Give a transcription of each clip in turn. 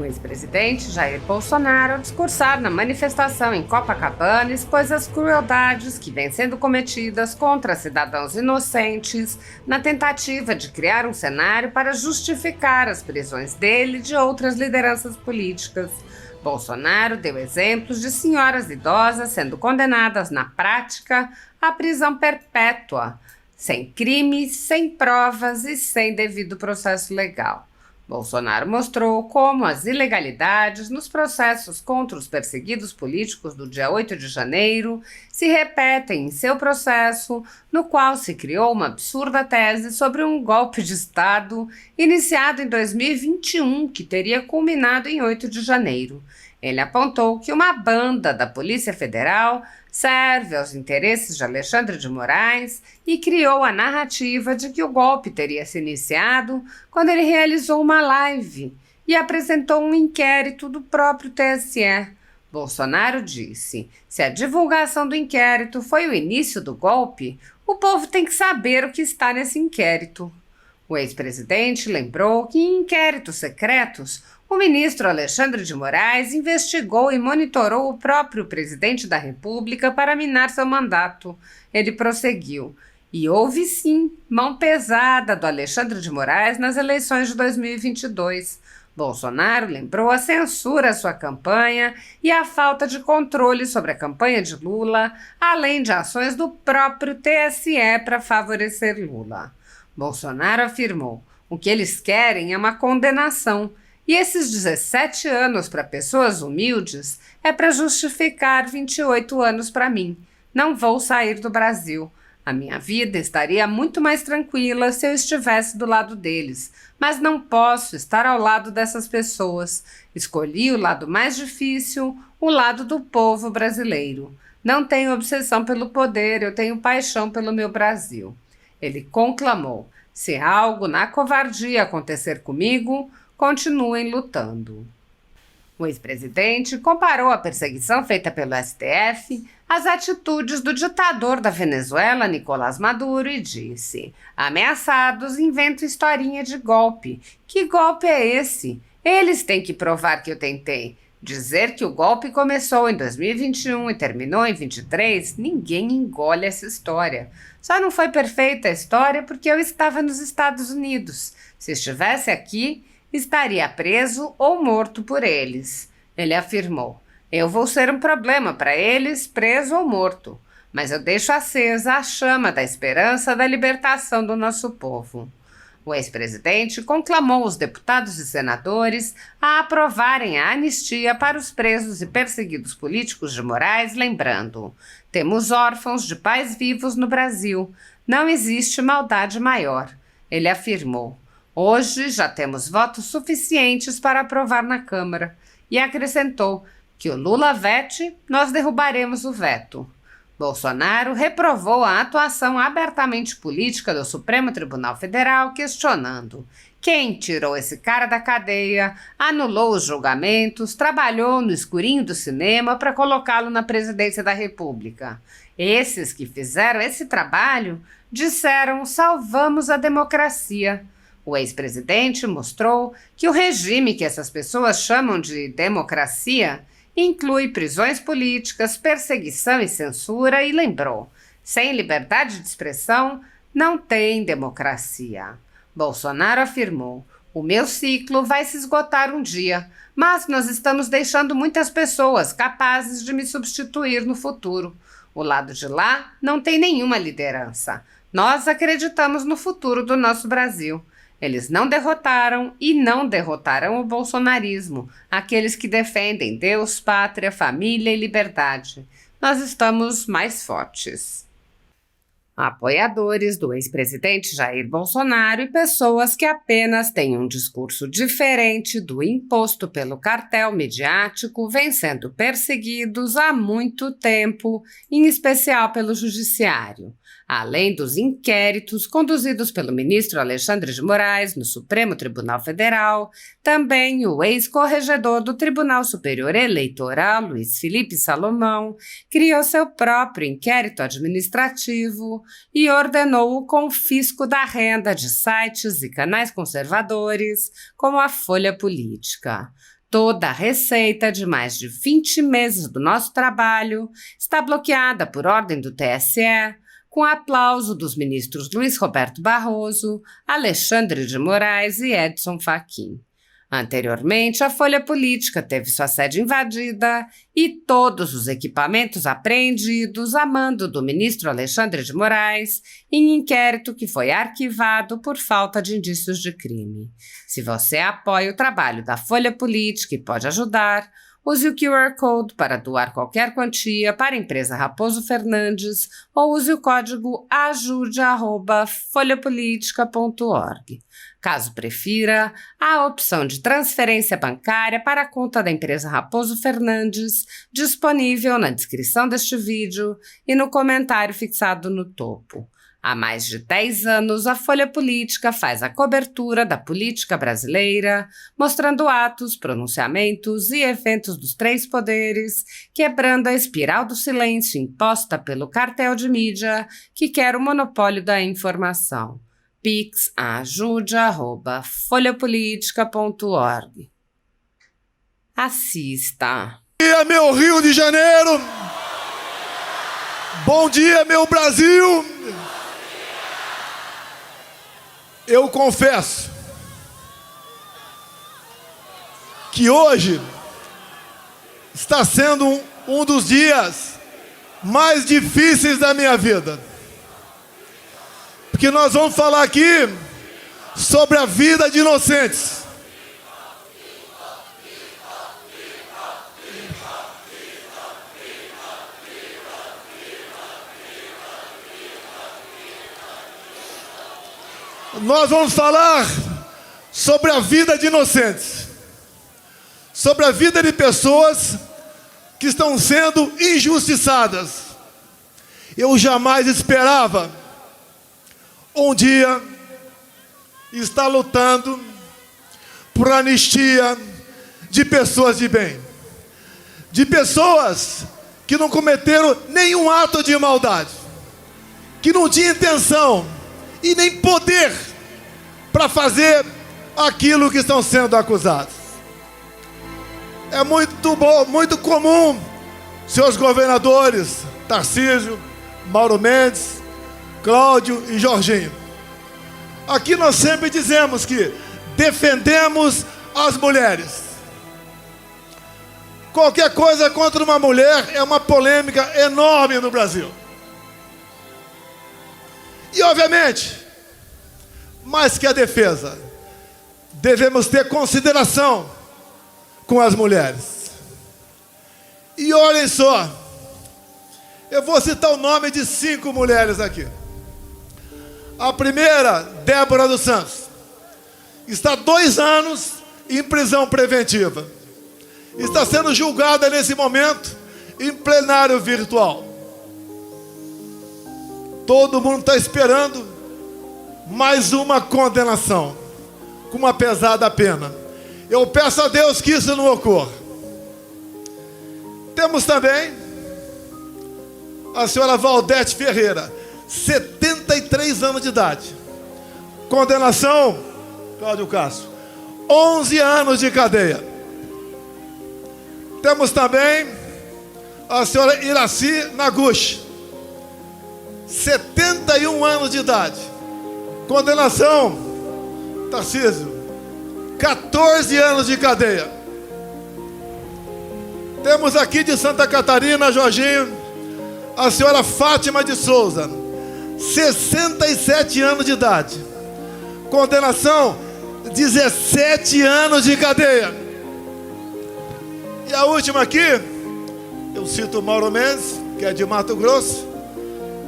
O ex-presidente Jair Bolsonaro, ao discursar na manifestação em Copacabana, expôs as crueldades que vêm sendo cometidas contra cidadãos inocentes na tentativa de criar um cenário para justificar as prisões dele e de outras lideranças políticas. Bolsonaro deu exemplos de senhoras idosas sendo condenadas na prática à prisão perpétua, sem crime, sem provas e sem devido processo legal. Bolsonaro mostrou como as ilegalidades nos processos contra os perseguidos políticos do dia 8 de janeiro se repetem em seu processo, no qual se criou uma absurda tese sobre um golpe de Estado iniciado em 2021, que teria culminado em 8 de janeiro. Ele apontou que uma banda da Polícia Federal serve aos interesses de Alexandre de Moraes e criou a narrativa de que o golpe teria se iniciado quando ele realizou uma live e apresentou um inquérito do próprio TSE. Bolsonaro disse: se a divulgação do inquérito foi o início do golpe, o povo tem que saber o que está nesse inquérito. O ex-presidente lembrou que em inquéritos secretos, o ministro Alexandre de Moraes investigou e monitorou o próprio presidente da República para minar seu mandato. Ele prosseguiu: e houve sim mão pesada do Alexandre de Moraes nas eleições de 2022. Bolsonaro lembrou a censura à sua campanha e a falta de controle sobre a campanha de Lula, além de ações do próprio TSE para favorecer Lula. Bolsonaro afirmou: o que eles querem é uma condenação. E esses 17 anos para pessoas humildes é para justificar 28 anos para mim. Não vou sair do Brasil. A minha vida estaria muito mais tranquila se eu estivesse do lado deles, mas não posso estar ao lado dessas pessoas. Escolhi o lado mais difícil, o lado do povo brasileiro. Não tenho obsessão pelo poder, eu tenho paixão pelo meu Brasil. Ele conclamou: se algo na covardia acontecer comigo, continuem lutando. O ex-presidente comparou a perseguição feita pelo STF às atitudes do ditador da Venezuela, Nicolás Maduro, e disse: ameaçados inventam historinha de golpe. Que golpe é esse? Eles têm que provar que eu tentei. Dizer que o golpe começou em 2021 e terminou em 2023, ninguém engole essa história. Só não foi perfeita a história porque eu estava nos Estados Unidos. Se estivesse aqui, estaria preso ou morto por eles. Ele afirmou: eu vou ser um problema para eles, preso ou morto, mas eu deixo acesa a chama da esperança da libertação do nosso povo. O ex-presidente conclamou os deputados e senadores a aprovarem a anistia para os presos e perseguidos políticos de Moraes, lembrando: temos órfãos de pais vivos no Brasil, não existe maldade maior. Ele afirmou: hoje já temos votos suficientes para aprovar na Câmara, e acrescentou que o Lula vete, nós derrubaremos o veto. Bolsonaro reprovou a atuação abertamente política do Supremo Tribunal Federal, questionando: quem tirou esse cara da cadeia, anulou os julgamentos, trabalhou no escurinho do cinema para colocá-lo na presidência da República? Esses que fizeram esse trabalho disseram: salvamos a democracia. O ex-presidente mostrou que o regime que essas pessoas chamam de democracia inclui prisões políticas, perseguição e censura, e lembrou: sem liberdade de expressão não tem democracia. Bolsonaro afirmou: o meu ciclo vai se esgotar um dia, mas nós estamos deixando muitas pessoas capazes de me substituir no futuro. O lado de lá não tem nenhuma liderança. Nós acreditamos no futuro do nosso Brasil. Eles não derrotaram e não derrotarão o bolsonarismo, aqueles que defendem Deus, pátria, família e liberdade. Nós estamos mais fortes. Apoiadores do ex-presidente Jair Bolsonaro e pessoas que apenas têm um discurso diferente do imposto pelo cartel midiático vêm sendo perseguidos há muito tempo, em especial pelo judiciário. Além dos inquéritos conduzidos pelo ministro Alexandre de Moraes no Supremo Tribunal Federal, também o ex-corregedor do Tribunal Superior Eleitoral, Luiz Felipe Salomão, criou seu próprio inquérito administrativo e ordenou o confisco da renda de sites e canais conservadores, como a Folha Política. Toda a receita de mais de 20 meses do nosso trabalho está bloqueada por ordem do TSE, com aplauso dos ministros Luiz Roberto Barroso, Alexandre de Moraes e Edson Fachin. Anteriormente, a Folha Política teve sua sede invadida e todos os equipamentos apreendidos a mando do ministro Alexandre de Moraes em inquérito que foi arquivado por falta de indícios de crime. Se você apoia o trabalho da Folha Política e pode ajudar, use o QR Code para doar qualquer quantia para a empresa Raposo Fernandes ou use o código ajude@folhapolitica.org. Caso prefira, há a opção de transferência bancária para a conta da empresa Raposo Fernandes, disponível na descrição deste vídeo e no comentário fixado no topo. Há mais de 10 anos, a Folha Política faz a cobertura da política brasileira, mostrando atos, pronunciamentos e eventos dos três poderes, quebrando a espiral do silêncio imposta pelo cartel de mídia que quer o monopólio da informação. Pix ajude@folhapolitica.org. Assista. Bom dia, meu Rio de Janeiro! Bom dia, meu Brasil! Eu confesso que hoje está sendo um dos dias mais difíceis da minha vida. Porque nós vamos falar aqui sobre a vida de inocentes. Nós vamos falar sobre a vida de inocentes, sobre a vida de pessoas que estão sendo injustiçadas. Eu jamais esperava um dia estar lutando por anistia de pessoas de bem, de pessoas que não cometeram nenhum ato de maldade, que não tinham intenção e nem poder para fazer aquilo que estão sendo acusados. É muito comum seus governadores, Tarcísio, Mauro Mendes, Cláudio e Jorginho. Aqui nós sempre dizemos que defendemos as mulheres. Qualquer coisa contra uma mulher é uma polêmica enorme no Brasil. E obviamente, mais que a defesa, devemos ter consideração com as mulheres. E olhem só, eu vou citar o nome de 5 mulheres aqui. A primeira, Débora dos Santos, está 2 anos em prisão preventiva. Está sendo julgada nesse momento em plenário virtual. Todo mundo está esperando mais uma condenação, com uma pesada pena. Eu peço a Deus que isso não ocorra. Temos também a senhora Valdete Ferreira, 73 anos de idade. Condenação, Cláudio Castro, 11 anos de cadeia. Temos também a senhora Iraci Naguchi, 71 anos de idade. Condenação, Tarcísio, 14 anos de cadeia. Temos aqui de Santa Catarina, Jorginho, a senhora Fátima de Souza, 67 anos de idade. Condenação, 17 anos de cadeia. E a última aqui, eu cito Mauro Mendes, que é de Mato Grosso,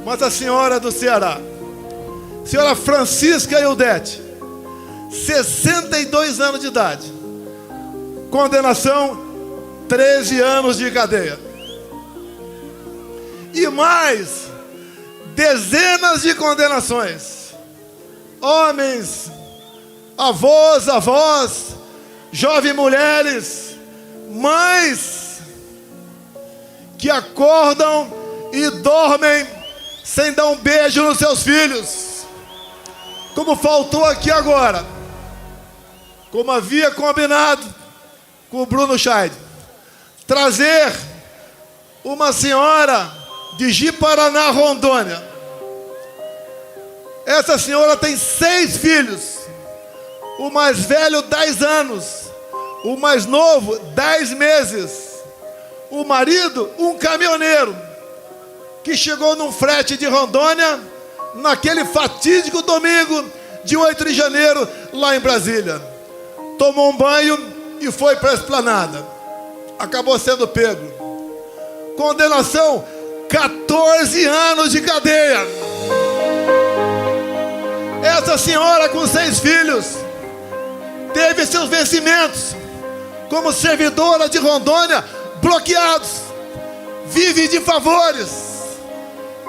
mas a senhora do Ceará, senhora Francisca Eudete, 62 anos de idade. Condenação, 13 anos de cadeia. E mais dezenas de condenações. Homens, avós, jovens mulheres, mães que acordam e dormem sem dar um beijo nos seus filhos, como faltou aqui agora. Como havia combinado, com o Bruno Scheid, trazer uma senhora de Ji-Paraná, Rondônia. Essa senhora tem 6 filhos. O mais velho, 10 anos. O mais novo, 10 meses. O marido, um caminhoneiro, que chegou num frete de Rondônia, naquele fatídico domingo de 8 de janeiro, lá em Brasília. Tomou um banho e foi para a esplanada. Acabou sendo pego. Condenação, 14 anos de cadeia. Essa senhora com 6 filhos teve seus vencimentos como servidora de Rondônia bloqueados. Vive de favores.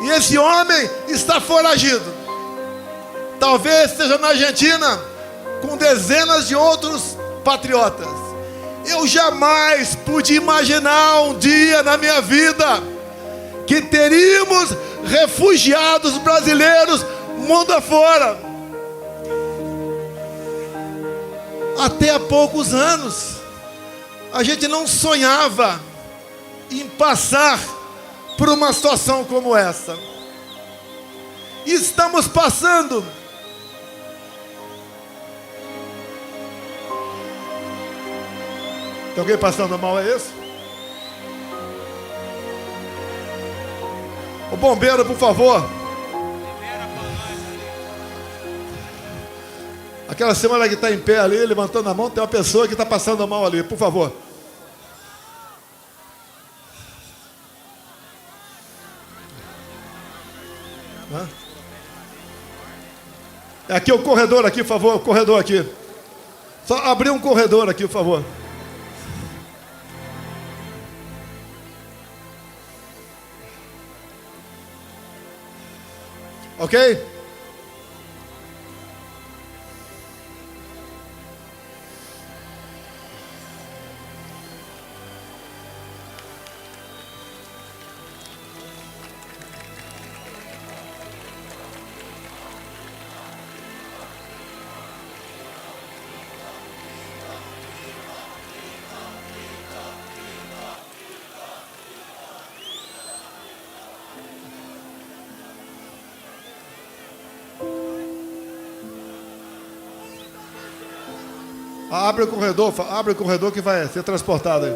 E esse homem está foragido. Talvez esteja na Argentina com dezenas de outros patriotas. Eu jamais pude imaginar um dia na minha vida que teríamos refugiados brasileiros mundo afora. Até há poucos anos, a gente não sonhava em passar por uma situação como essa. E estamos passando. Tem alguém passando mal, é isso? O bombeiro, por favor. Aquela senhora que está em pé ali, levantando a mão, tem uma pessoa que está passando mal ali, por favor. É aqui o corredor aqui, por favor, o corredor aqui. Só abrir um corredor aqui, por favor. Ok? Abre o corredor que vai ser transportado aí.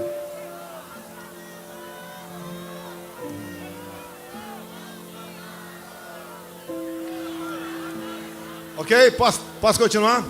Ok? Posso continuar?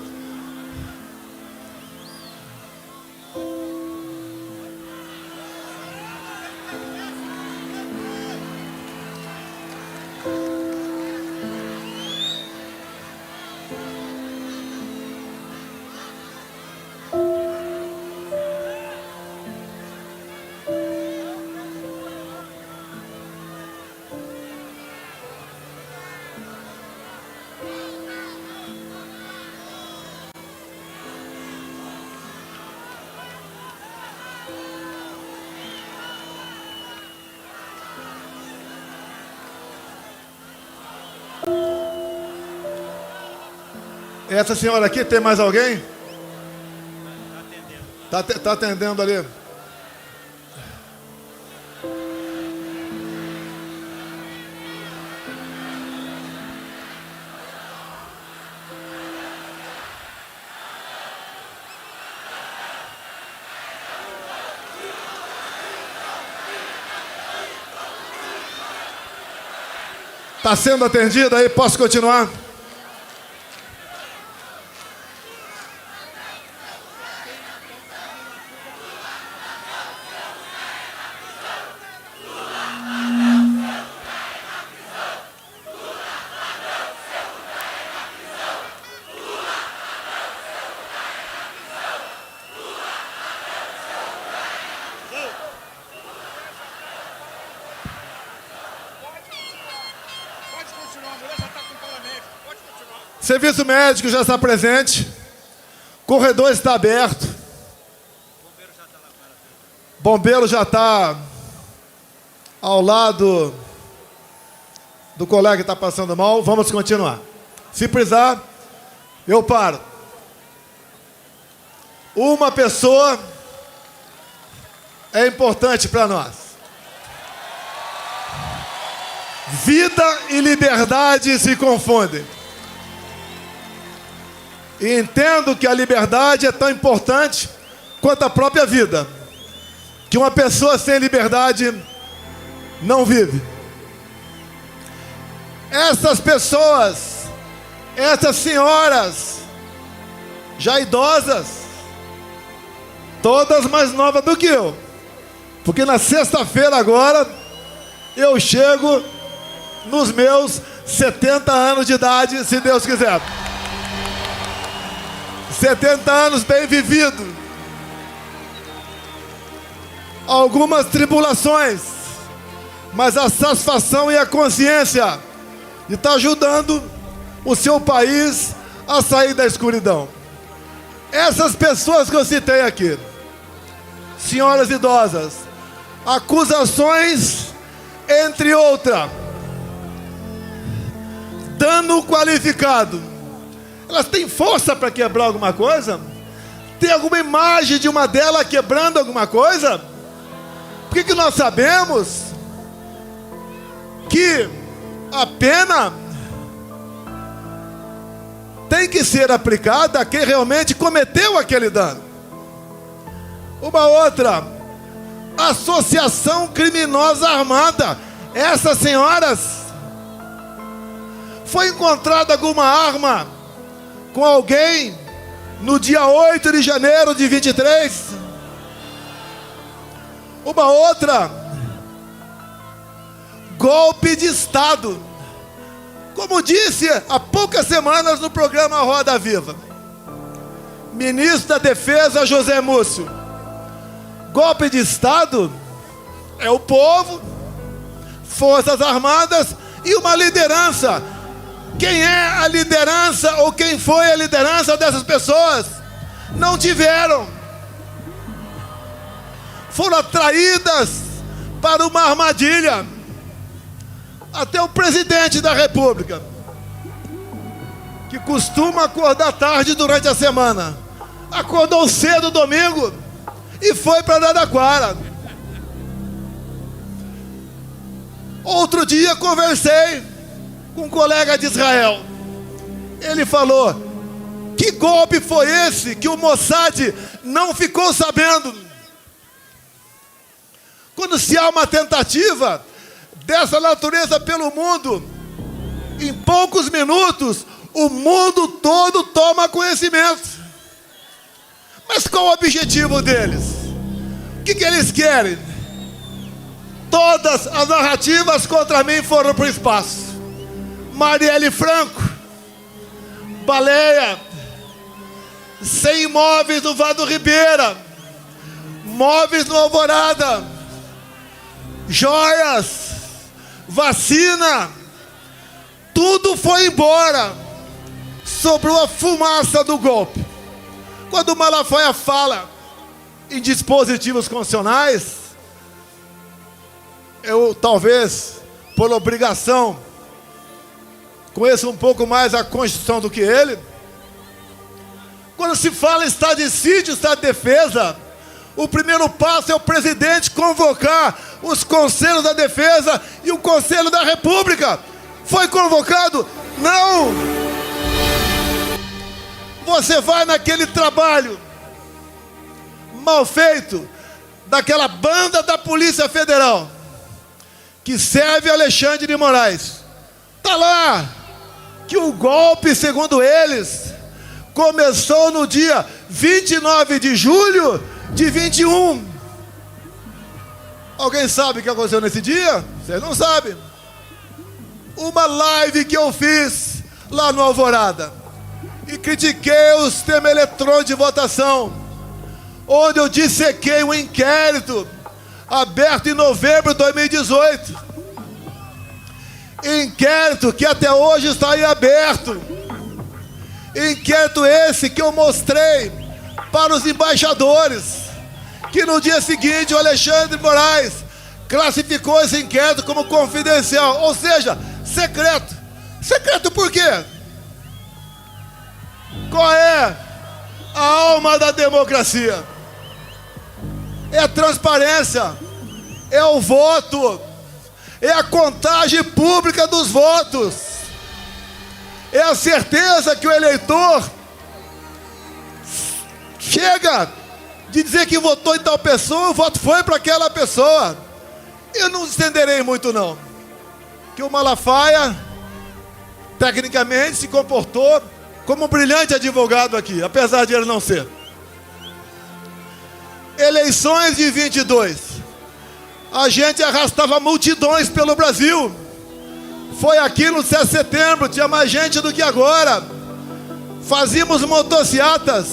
Essa senhora aqui, tem mais alguém? Tá atendendo ali. Está sendo atendida aí, posso continuar? Serviço médico já está presente. Corredor está aberto. Bombeiro já está ao lado do colega que está passando mal. Vamos continuar. Se precisar, eu paro. Uma pessoa é importante para nós. Vida e liberdade se confundem. E entendo que a liberdade é tão importante quanto a própria vida. Que uma pessoa sem liberdade não vive. Essas pessoas, essas senhoras, já idosas, todas mais novas do que eu. Porque na sexta-feira agora, eu chego nos meus 70 anos de idade, se Deus quiser. 70 anos bem vivido. Algumas tribulações, mas a satisfação e a consciência de estar ajudando o seu país a sair da escuridão. Essas pessoas que eu citei aqui, senhoras idosas, acusações, entre outras, dano qualificado. Elas têm força para quebrar alguma coisa? Tem alguma imagem de uma delas quebrando alguma coisa? Por que nós sabemos que a pena tem que ser aplicada a quem realmente cometeu aquele dano? Uma outra, associação criminosa armada. Essas senhoras, foi encontrada alguma arma com alguém no dia 8 de janeiro de 23? Uma outra, golpe de Estado. Como disse há poucas semanas no programa Roda Viva, ministro da Defesa José Múcio, golpe de Estado é o povo, forças armadas e uma liderança. Quem é a liderança ou quem foi a liderança dessas pessoas? Não tiveram. Foram atraídas para uma armadilha. Até o presidente da República, que costuma acordar tarde durante a semana, acordou cedo domingo e foi para Araraquara. Outro dia conversei com um colega de Israel. Ele falou: que golpe foi esse que o Mossad não ficou sabendo? Quando se há uma tentativa dessa natureza pelo mundo, em poucos minutos o mundo todo toma conhecimento. Mas qual o objetivo deles? O que eles querem? Todas as narrativas contra mim foram para o espaço. Marielle Franco, baleia, 100 imóveis no Vado Ribeira, móveis no Alvorada, joias, vacina, tudo foi embora. Sobrou a fumaça do golpe. Quando o Malafaia fala em dispositivos constitucionais, eu talvez, por obrigação, conheço um pouco mais a Constituição do que ele. Quando se fala em estado de sítio, estado de defesa, o primeiro passo é o presidente convocar os conselhos da defesa e o Conselho da República. Foi convocado? Não! Você vai naquele trabalho mal feito daquela banda da Polícia Federal que serve Alexandre de Moraes. Está lá que o golpe, segundo eles, começou no dia 29 de julho de 21. Alguém sabe o que aconteceu nesse dia? Vocês não sabem. Uma live que eu fiz lá no Alvorada e critiquei o sistema eletrônico de votação, onde eu dissequei um inquérito aberto em novembro de 2018. Inquérito que até hoje está em aberto. Inquérito esse que eu mostrei para os embaixadores, que no dia seguinte o Alexandre de Moraes classificou esse inquérito como confidencial, ou seja, secreto. Secreto por quê? Qual é a alma da democracia? é a transparência, é o voto, é a contagem pública dos votos, é a certeza que o eleitor chega de dizer que votou em tal pessoa, o voto foi para aquela pessoa. Eu não estenderei muito não, que o Malafaia tecnicamente se comportou como um brilhante advogado aqui, apesar de ele não ser. Eleições de 22, a gente arrastava multidões pelo Brasil. Foi aqui no 7 de setembro, tinha mais gente do que agora. Fazíamos motocicletas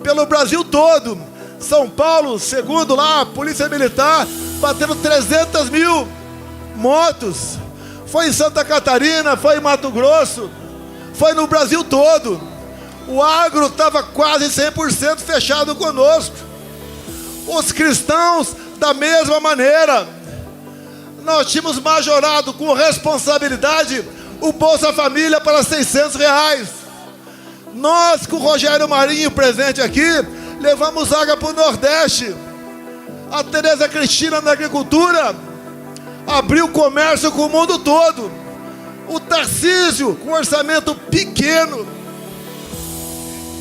pelo Brasil todo. São Paulo, segundo lá, a Polícia Militar, batendo 300 mil motos. Foi em Santa Catarina, foi em Mato Grosso, foi no Brasil todo. O agro estava quase 100% fechado conosco. Os cristãos, da mesma maneira. Nós tínhamos majorado com responsabilidade o Bolsa Família para R$600. Nós, com o Rogério Marinho presente aqui, levamos água para o Nordeste. A Tereza Cristina na agricultura abriu comércio com o mundo todo. O Tarcísio, com orçamento pequeno,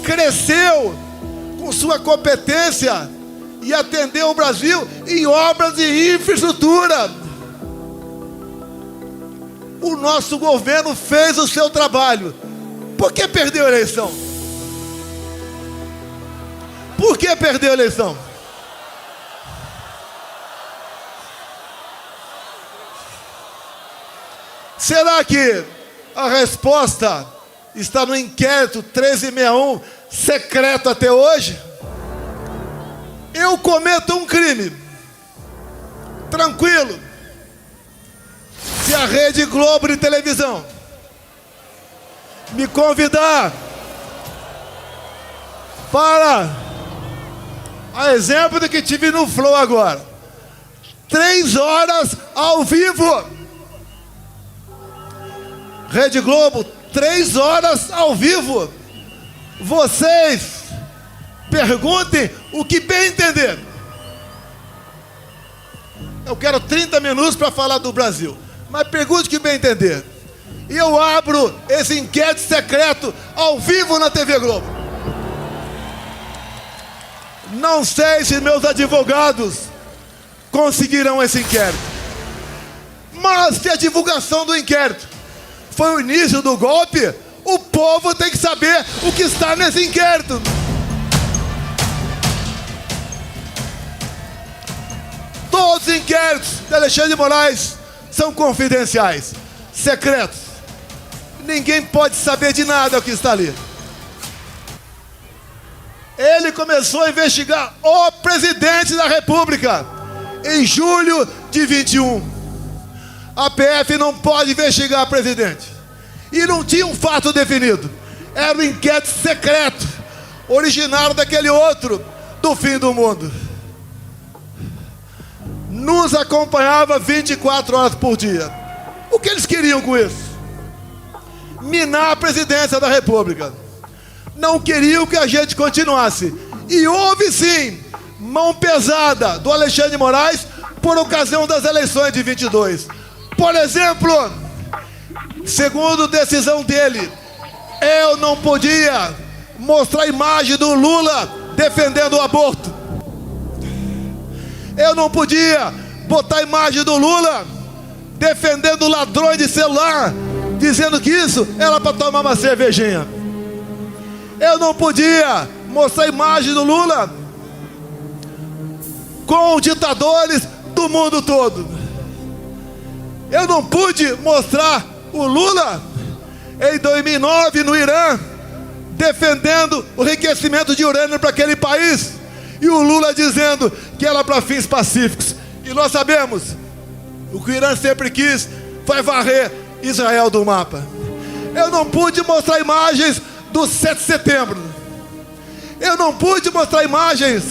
cresceu com sua competência e atendeu o Brasil em obras de infraestrutura. O nosso governo fez o seu trabalho. Por que perdeu a eleição? Por que perdeu a eleição? Será que a resposta está no inquérito 1361, secreto até hoje? Eu cometo um crime, tranquilo, se a Rede Globo de televisão me convidar para, a exemplo do que tive no Flow agora, 3 horas ao vivo, Rede Globo, 3 horas ao vivo, vocês perguntem o que bem entender. Eu quero 30 minutos para falar do Brasil, mas pergunte o que bem entender. E eu abro esse inquérito secreto ao vivo na TV Globo. Não sei se meus advogados conseguirão esse inquérito, mas se a divulgação do inquérito foi o início do golpe, o povo tem que saber o que está nesse inquérito. Todos os inquéritos de Alexandre de Moraes são confidenciais, secretos. Ninguém pode saber de nada o que está ali. Ele começou a investigar o presidente da República em julho de 21. A PF não pode investigar o presidente. E não tinha um fato definido. Era um inquérito secreto, originário daquele outro, do fim do mundo. Nos acompanhava 24 horas por dia. O que eles queriam com isso? Minar a presidência da República. Não queriam que a gente continuasse. E houve sim mão pesada do Alexandre de Moraes por ocasião das eleições de 22. Por exemplo, segundo decisão dele, eu não podia mostrar a imagem do Lula defendendo o aborto. Eu não podia botar a imagem do Lula defendendo ladrões de celular, dizendo que isso era para tomar uma cervejinha. Eu não podia mostrar a imagem do Lula com ditadores do mundo todo. Eu não pude mostrar o Lula em 2009 no Irã defendendo o enriquecimento de urânio para aquele país, e o Lula dizendo que era para fins pacíficos. E nós sabemos, o que o Irã sempre quis foi varrer Israel do mapa. Eu não pude mostrar imagens do 7 de setembro. Eu não pude mostrar imagens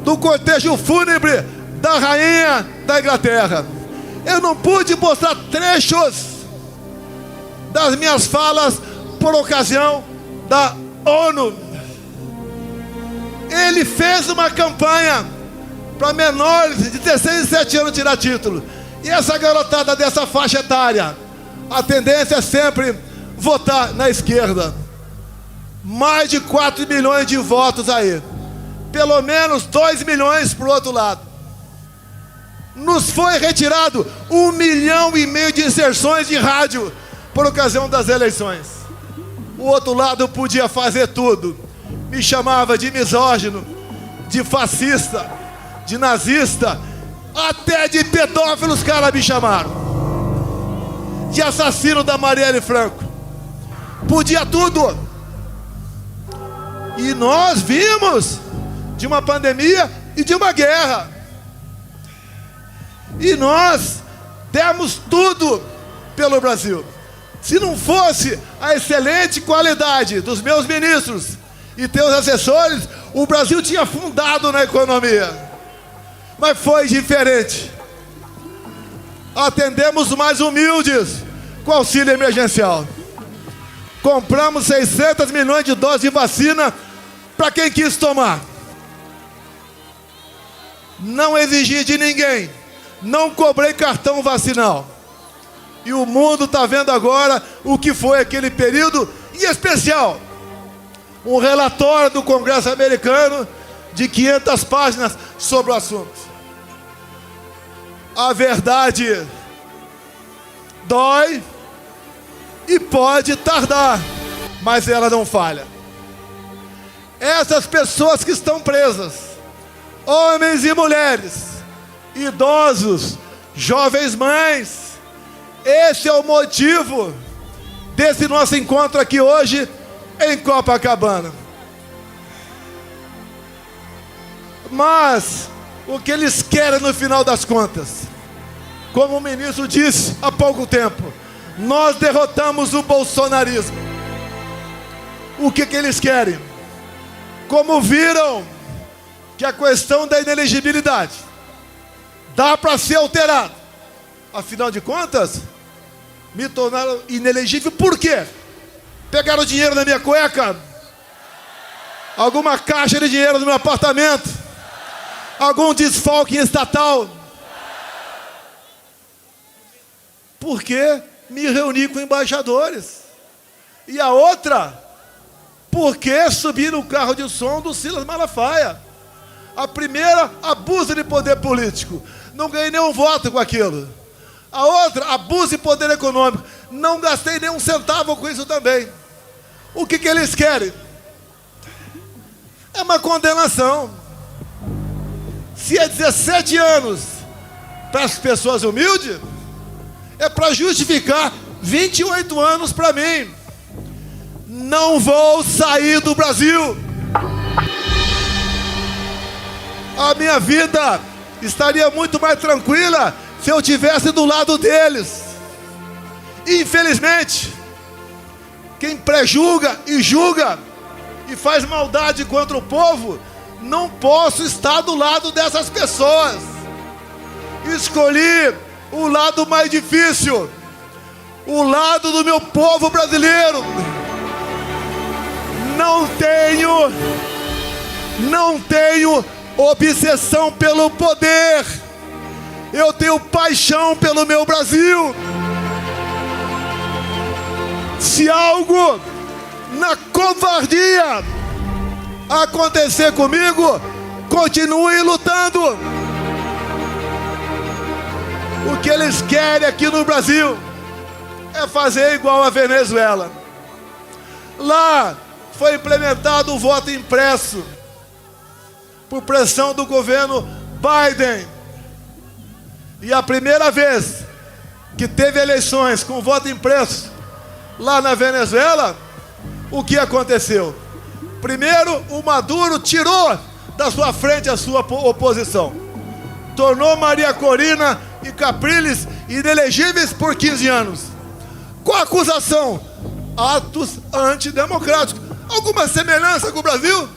do cortejo fúnebre da rainha da Inglaterra. Eu não pude mostrar trechos das minhas falas por ocasião da ONU. ele fez uma campanha para menores de 16 e 17 anos tirar título. E essa garotada dessa faixa etária, a tendência é sempre votar na esquerda. Mais de 4 milhões de votos aí. Pelo menos 2 milhões para o outro lado. Nos foi retirado 1,5 milhão de inserções de rádio por ocasião das eleições. O outro lado podia fazer tudo. Me chamava de misógino, de fascista, de nazista, até de pedófilo os caras me chamaram. De assassino da Marielle Franco. Podia tudo. E nós vimos de uma pandemia e de uma guerra. E nós demos tudo pelo Brasil. Se não fosse a excelente qualidade dos meus ministros e teus assessores, o Brasil tinha afundado na economia. Mas foi diferente. Atendemos os mais humildes com auxílio emergencial. Compramos 600 milhões de doses de vacina para quem quis tomar. Não exigi de ninguém. Não cobrei cartão vacinal. E o mundo está vendo agora o que foi aquele período, em especial, um relatório do Congresso americano de 500 páginas sobre o assunto. A verdade dói e pode tardar, mas ela não falha. Essas pessoas que estão presas, homens e mulheres, idosos, jovens mães, esse é o motivo desse nosso encontro aqui hoje em Copacabana. Mas o que eles querem no final das contas, como o ministro disse há pouco tempo, nós derrotamos o bolsonarismo. O que eles querem? Como viram que a questão da inelegibilidade dá para ser alterado, afinal de contas, me tornaram inelegível. Por quê? Pegaram dinheiro na minha cueca? Alguma caixa de dinheiro no meu apartamento? Algum desfalque estatal? Porque me reuni com embaixadores. E a outra, porque subi no carro de som do Silas Malafaia. A primeira, abuso de poder político. Não ganhei nenhum voto com aquilo. A outra, abuso de poder econômico. Não gastei nenhum centavo com isso também. O que eles querem? É uma condenação. Se é 17 anos para as pessoas humildes, é para justificar 28 anos para mim. Não vou sair do Brasil. A minha vida estaria muito mais tranquila se eu estivesse do lado deles. Infelizmente, quem prejulga e julga e faz maldade contra o povo, não posso estar do lado dessas pessoas. Escolhi o lado mais difícil, o lado do meu povo brasileiro. Não tenho obsessão pelo poder. Eu tenho paixão pelo meu Brasil. Se algo na covardia acontecer comigo, continue lutando. O que eles querem aqui no Brasil é fazer igual a Venezuela. Lá foi implementado o voto impresso por pressão do governo Biden. E a primeira vez que teve eleições com voto impresso lá na Venezuela, o que aconteceu? Primeiro, o Maduro tirou da sua frente a sua oposição. Tornou Maria Corina e Capriles inelegíveis por 15 anos. Com a acusação? Atos antidemocráticos. Alguma semelhança com o Brasil?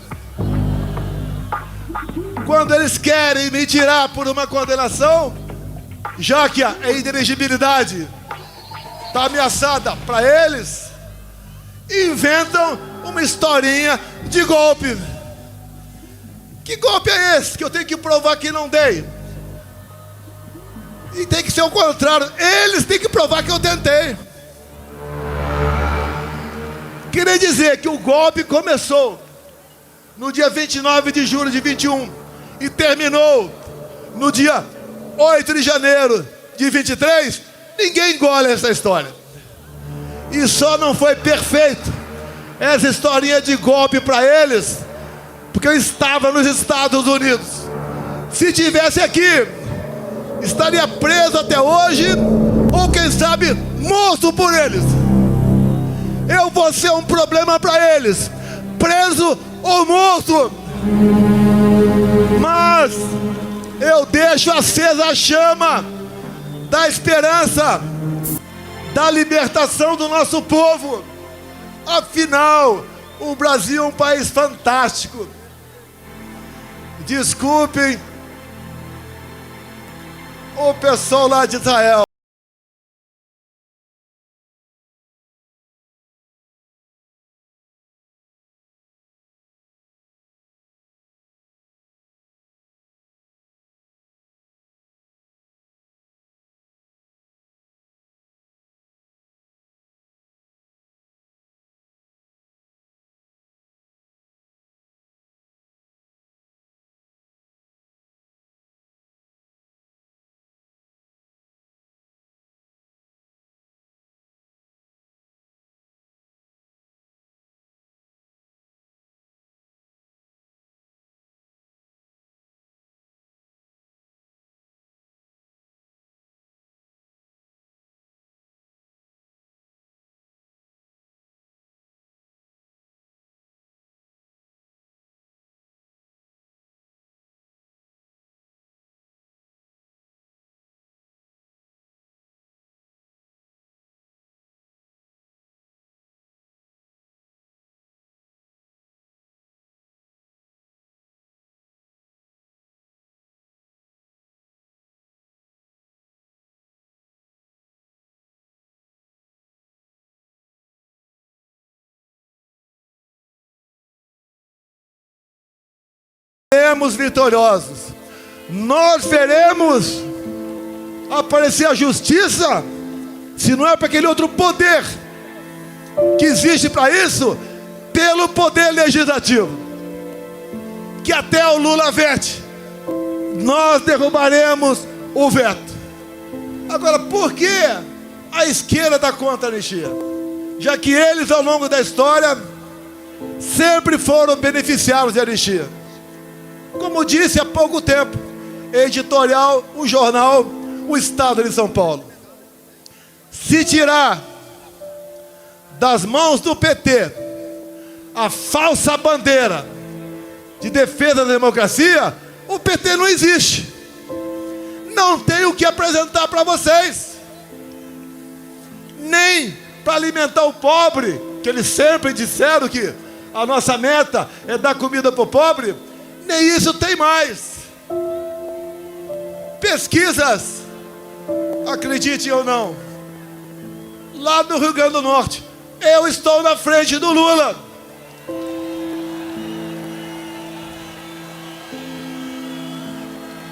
Quando eles querem me tirar por uma condenação, já que a inelegibilidade está ameaçada para eles, inventam uma historinha de golpe. Que golpe é esse que eu tenho que provar que não dei? E tem que ser o contrário. Eles têm que provar que eu tentei. Queria dizer que o golpe começou no dia 29 de julho de 21 e terminou no dia 8 de janeiro de 23. Ninguém engole essa história. E só não foi perfeito essa historinha de golpe para eles, porque eu estava nos Estados Unidos. Se tivesse aqui, estaria preso até hoje, ou quem sabe, morto por eles. Eu vou ser um problema para eles, preso ou morto. Mas eu deixo acesa a chama da esperança, da libertação do nosso povo. Afinal, o Brasil é um país fantástico. Desculpem o pessoal lá de Israel. Seremos vitoriosos. Nós veremos aparecer a justiça, se não é para aquele outro poder que existe para isso, pelo poder legislativo, que até o Lula vete. Nós derrubaremos o veto. Agora, por que a esquerda está contra a anistia? Já que eles, ao longo da história, sempre foram beneficiados de anistia. Como disse há pouco tempo, editorial, o jornal O Estado de São Paulo. Se tirar das mãos do PT a falsa bandeira de defesa da democracia, o PT não existe. Não tem o que apresentar para vocês. Nem para alimentar o pobre, que eles sempre disseram que a nossa meta é dar comida para o pobre. Nem isso tem mais. Pesquisas, acredite ou não, lá no Rio Grande do Norte, eu estou na frente do Lula.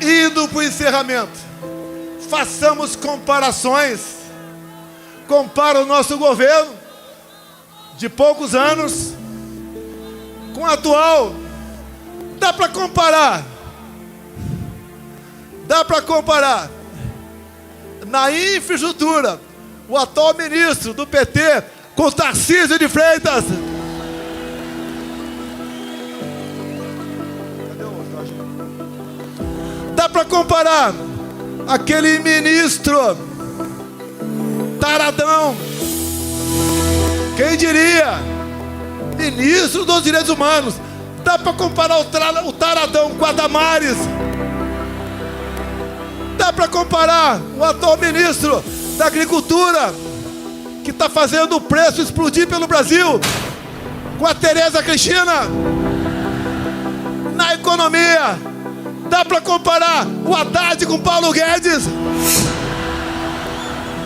Indo para o encerramento, façamos comparações. Compara o nosso governo de poucos anos com o atual. Dá para comparar. Dá para comparar. Na infraestrutura, o atual ministro do PT com Tarcísio de Freitas. Dá para comparar aquele ministro taradão. Quem diria? Ministro dos Direitos Humanos. Dá para comparar o taradão com a Damares. Dá para comparar o atual ministro da Agricultura, que está fazendo o preço explodir pelo Brasil, com a Tereza Cristina. Na economia, dá para comparar o Haddad com Paulo Guedes.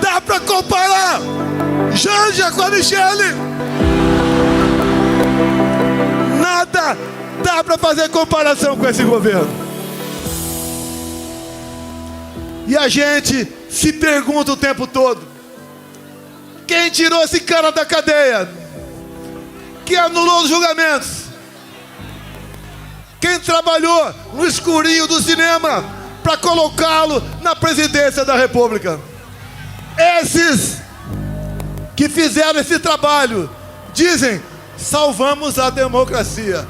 Dá para comparar Janja com a Michele. Nada dá para fazer comparação com esse governo. E a gente se pergunta o tempo todo: quem tirou esse cara da cadeia? Quem anulou os julgamentos? Quem trabalhou no escurinho do cinema para colocá-lo na presidência da República? Esses que fizeram esse trabalho dizem: salvamos a democracia.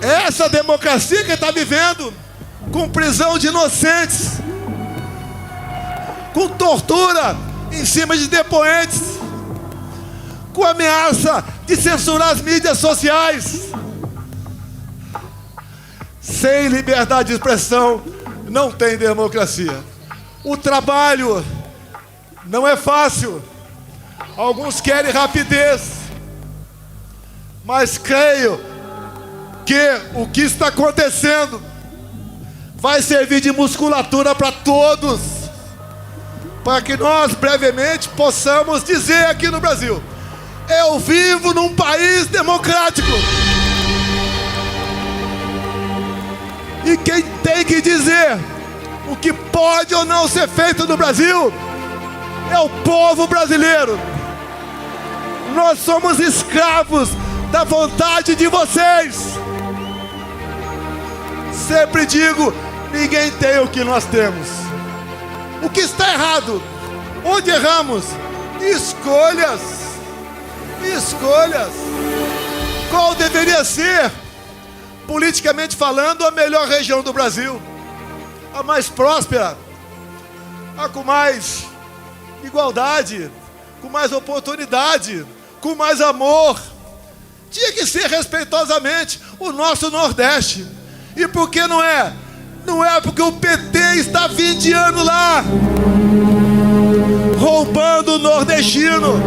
Essa democracia que está vivendo com prisão de inocentes, com tortura em cima de depoentes, com ameaça de censurar as mídias sociais. Sem liberdade de expressão não tem democracia. O trabalho não é fácil. Alguns querem rapidez, mas creio que o que está acontecendo vai servir de musculatura para todos, para que nós brevemente possamos dizer aqui no Brasil: eu vivo num país democrático. E quem tem que dizer o que pode ou não ser feito no Brasil é o povo brasileiro. Nós somos escravos da vontade de vocês. Sempre digo: ninguém tem o que nós temos. O que está errado? Onde erramos? Escolhas. Escolhas. Qual deveria ser, politicamente falando, a melhor região do Brasil? A mais próspera, a com mais igualdade, com mais oportunidade, com mais amor. Tinha que ser respeitosamente o nosso Nordeste. E por que não é? Não é porque o PT está 20 anos lá, roubando o nordestino,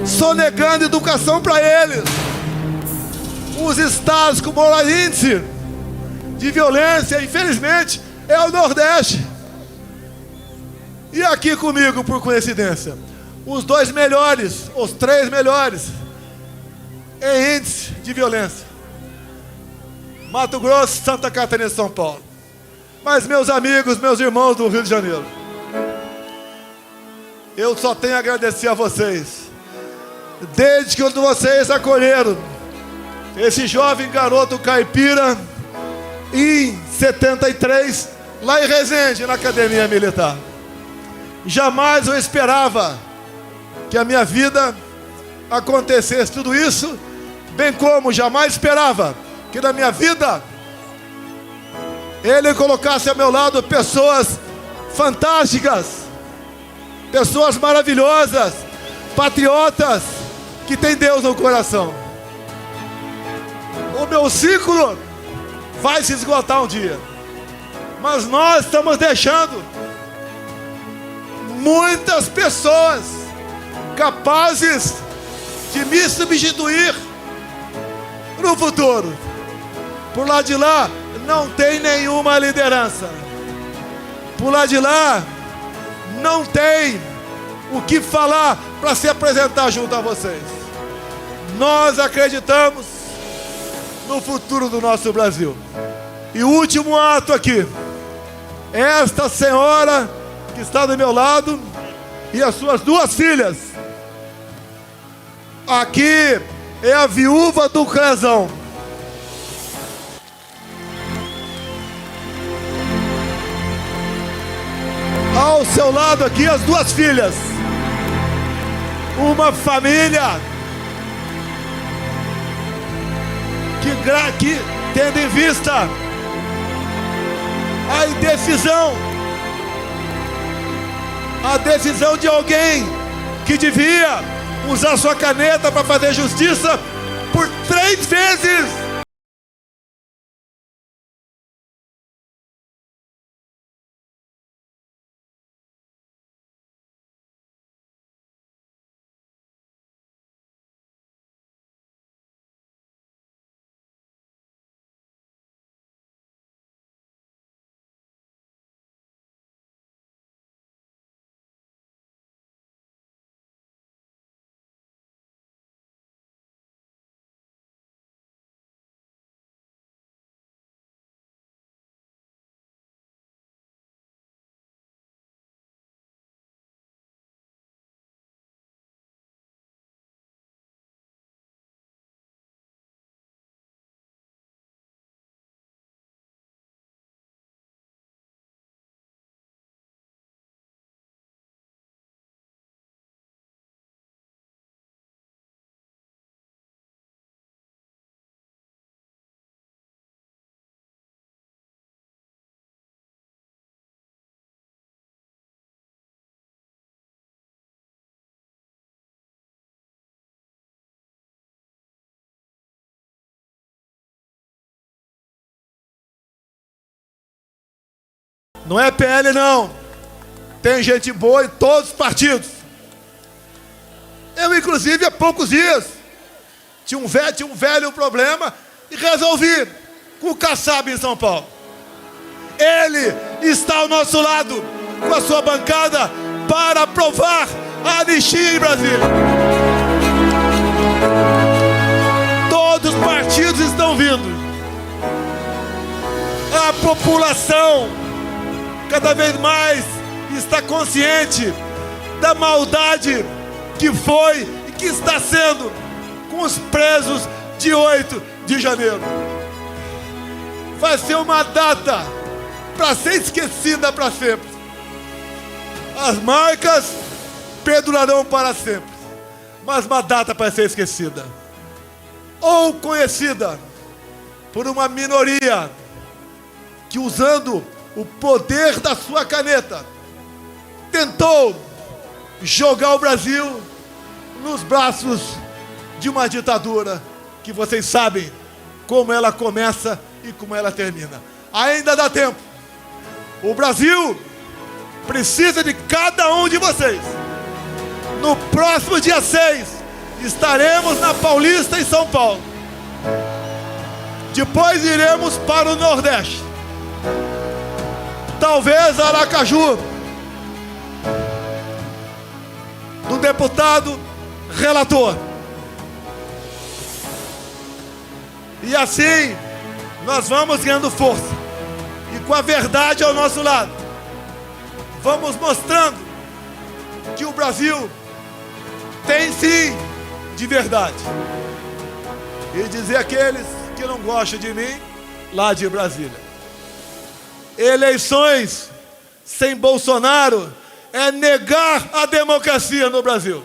sonegando educação para eles. Os estados com maior índice de violência, infelizmente, é o Nordeste. E aqui comigo, por coincidência, os 2 melhores, os 3 melhores em índice de violência: Mato Grosso, Santa Catarina e São Paulo. Mas, meus amigos, meus irmãos do Rio de Janeiro, eu só tenho a agradecer a vocês. Desde que vocês acolheram esse jovem garoto caipira em 73, lá em Resende, na Academia Militar, jamais eu esperava que a minha vida acontecesse tudo isso, bem como jamais esperava que na minha vida Ele colocasse ao meu lado pessoas fantásticas, pessoas maravilhosas, patriotas, que têm Deus no coração. O meu ciclo vai se esgotar um dia, mas nós estamos deixando muitas pessoas capazes de me substituir no futuro. Por lá de lá não tem nenhuma liderança. Por lá de lá não tem o que falar para se apresentar junto a vocês. Nós acreditamos no futuro do nosso Brasil. E o último ato aqui, esta senhora que está do meu lado e as suas 2 filhas. Aqui é a viúva do Crezão. Ao seu lado aqui as 2 filhas. Uma família que tendo em vista a decisão de alguém que devia usar sua caneta para fazer justiça por 3 vezes Não é PL, não. Tem gente boa em todos os partidos. Eu, inclusive, há poucos dias, tinha um velho problema e resolvi com o Kassab em São Paulo. Ele está ao nosso lado, com a sua bancada, para aprovar a anistia em Brasília. Todos os partidos estão vindo. A população cada vez mais está consciente da maldade que foi e que está sendo com os presos de 8 de janeiro. Vai ser uma data para ser esquecida para sempre. As marcas perdurarão para sempre, mas uma data para ser esquecida ou conhecida por uma minoria que, usando o poder da sua caneta, tentou jogar o Brasil nos braços de uma ditadura que vocês sabem como ela começa e como ela termina. Ainda dá tempo. O Brasil precisa de cada um de vocês. No próximo dia 6, estaremos na Paulista, em São Paulo. Depois iremos para o Nordeste. Talvez Aracaju, do deputado relator. E assim nós vamos ganhando força. E com a verdade ao nosso lado, vamos mostrando que o Brasil tem sim de verdade. E dizer àqueles que não gostam de mim, lá de Brasília: eleições sem Bolsonaro é negar a democracia no Brasil.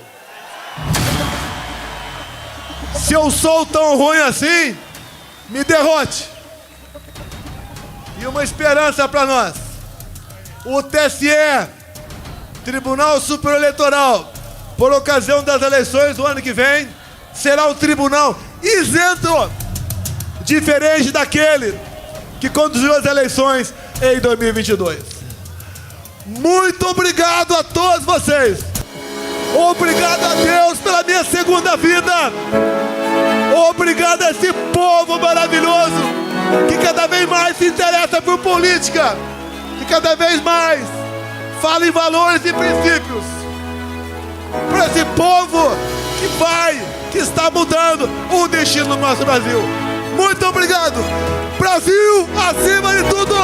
Se eu sou tão ruim assim, me derrote. E uma esperança para nós: o TSE, Tribunal Superior Eleitoral, por ocasião das eleições do ano que vem, será um tribunal isento, diferente daquele que conduziu as eleições em 2022. Muito obrigado a todos vocês. Obrigado a Deus pela minha segunda vida. Obrigado a esse povo maravilhoso que cada vez mais se interessa por política, que cada vez mais fala em valores e princípios. Para esse povo que está mudando o destino do nosso Brasil. Muito obrigado. Brasil acima de tudo.